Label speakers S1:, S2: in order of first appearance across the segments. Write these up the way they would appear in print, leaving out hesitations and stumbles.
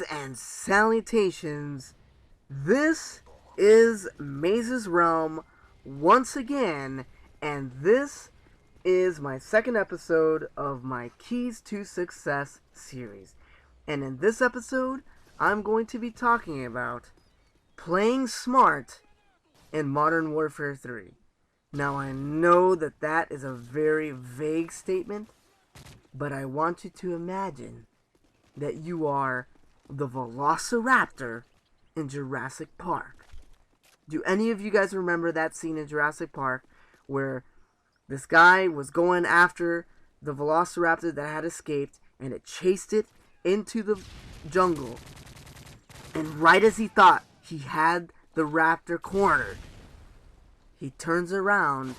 S1: and salutations. This is Maze's Realm once again, and this is my second episode of my Keys to Success series. And in this episode, I'm going to be talking about playing smart in Modern Warfare 3. Now, I know that that is a very vague statement, but I want you to imagine that you are the Velociraptor in Jurassic Park. Do any of you guys remember that scene in Jurassic Park where this guy was going after the Velociraptor that had escaped and it chased it into the jungle, and right as he thought he had the raptor cornered, he turns around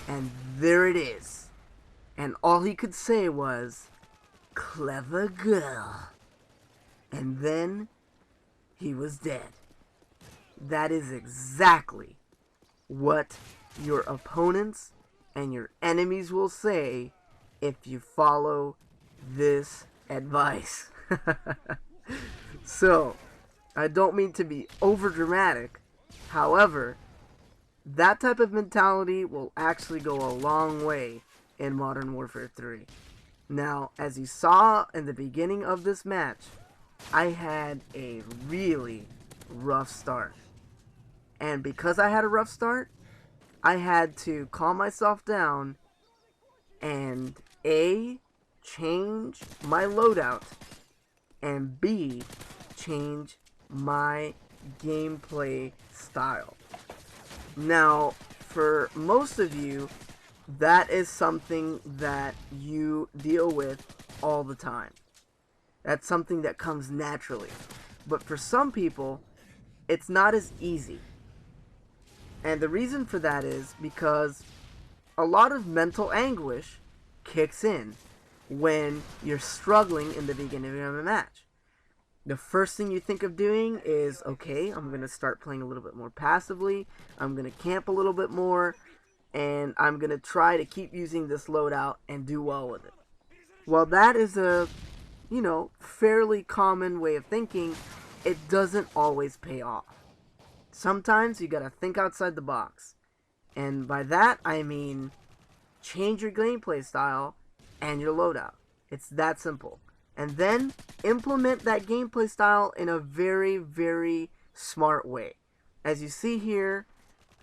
S1: and there it is. And all he could say was, "Clever girl." And then he was dead. That is exactly what your opponents and your enemies will say if you follow this advice. So, I don't mean to be over dramatic. However, that type of mentality will actually go a long way in Modern Warfare 3. Now, as you saw in the beginning of this match, I had a really rough start. And because I had a rough start, I had to calm myself down and A, change my loadout, and B, change my gameplay style. Now, for most of you, that is something that you deal with all the time. That's something that comes naturally. But for some people, it's not as easy. And the reason for that is because a lot of mental anguish kicks in when you're struggling in the beginning of a match. The first thing you think of doing is, okay, I'm going to start playing a little bit more passively, I'm going to camp a little bit more, and I'm going to try to keep using this loadout and do well with it. Well, that is a, fairly common way of thinking. It doesn't always pay off. Sometimes you got to think outside the box. And by that, I mean change your gameplay style and your loadout. It's that simple. And then implement that gameplay style in a very, very smart way. As you see here,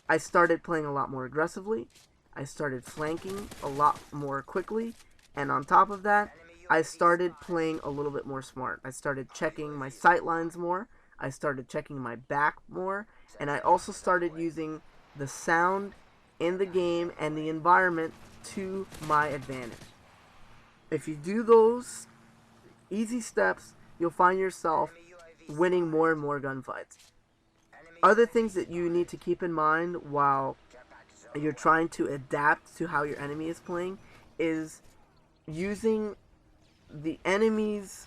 S1: I started playing a lot more aggressively. I started flanking a lot more quickly. And on top of that, I started playing a little bit more smart. I started checking my sight lines more. I started checking my back more. And I also started using the sound in the game and the environment to my advantage. If you do those easy steps, you'll find yourself winning more and more gunfights. Other things that you need to keep in mind while you're trying to adapt to how your enemy is playing is using the enemy's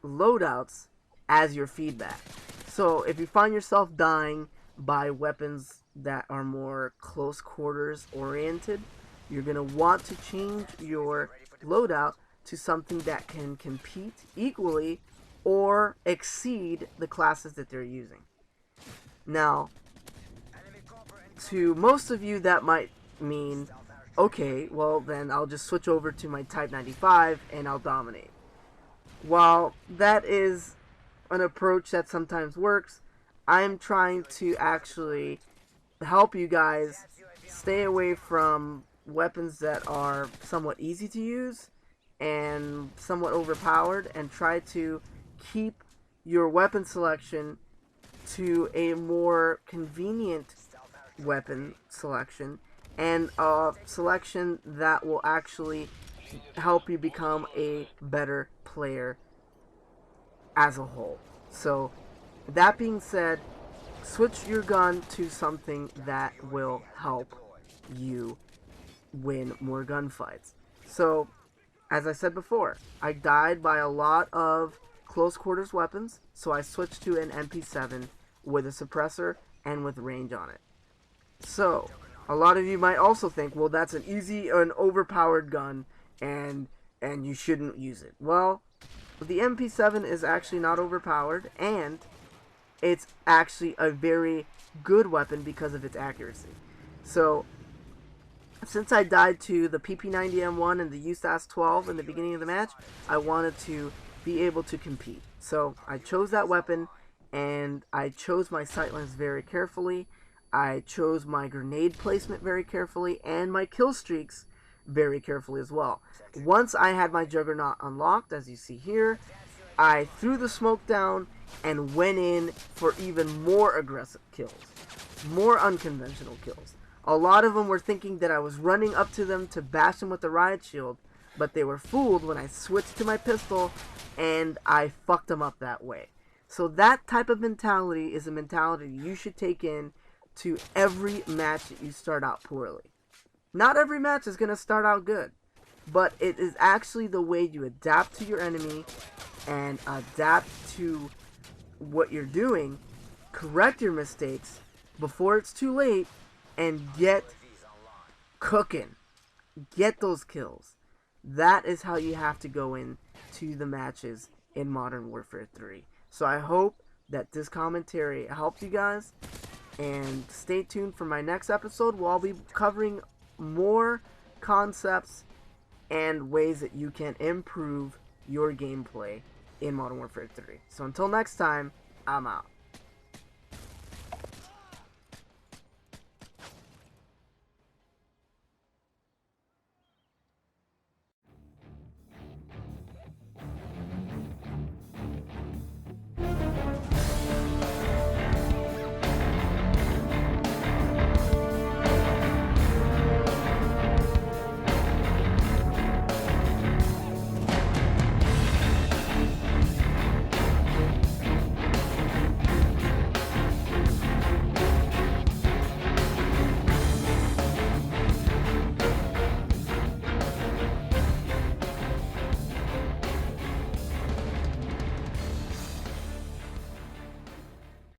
S1: loadouts as your feedback. So if you find yourself dying by weapons that are more close quarters oriented, you're going to want to change your loadout to something that can compete equally or exceed the classes that they're using. Now, to most of you that might mean, okay, well then I'll just switch over to my Type 95 and I'll dominate. While that is an approach that sometimes works, I'm trying to actually help you guys stay away from weapons that are somewhat easy to use and somewhat overpowered, and try to keep your weapon selection to a more convenient weapon selection and a selection that will actually help you become a better player as a whole. So, that being said, switch your gun to something that will help you win more gunfights. So, as I said before, I died by a lot of close quarters weapons, so I switched to an MP7 with a suppressor and with range on it. So, a lot of you might also think, well, that's an overpowered gun, and you shouldn't use it. Well, the MP7 is actually not overpowered, and it's actually a very good weapon because of its accuracy. So, since I died to the PP90M1 and the USAS 12 in the beginning of the match, I wanted to be able to compete. So, I chose that weapon, and I chose my sightlines very carefully. I chose my grenade placement very carefully, and my kill streaks very carefully as well. Once I had my Juggernaut unlocked, as you see here, I threw the smoke down and went in for even more aggressive kills, more unconventional kills. A lot of them were thinking that I was running up to them to bash them with the riot shield, but they were fooled when I switched to my pistol and I fucked them up that way. So that type of mentality is a mentality you should take in to every match that you start out poorly. Not every match is going to start out good, but it is actually the way you adapt to your enemy and adapt to what you're doing, correct your mistakes before it's too late, and get cooking. Get those kills. That is how you have to go into the matches in Modern Warfare 3. So I hope that this commentary helped you guys, and stay tuned for my next episode where I'll be covering more concepts and ways that you can improve your gameplay in Modern Warfare 3. So until next time, I'm out.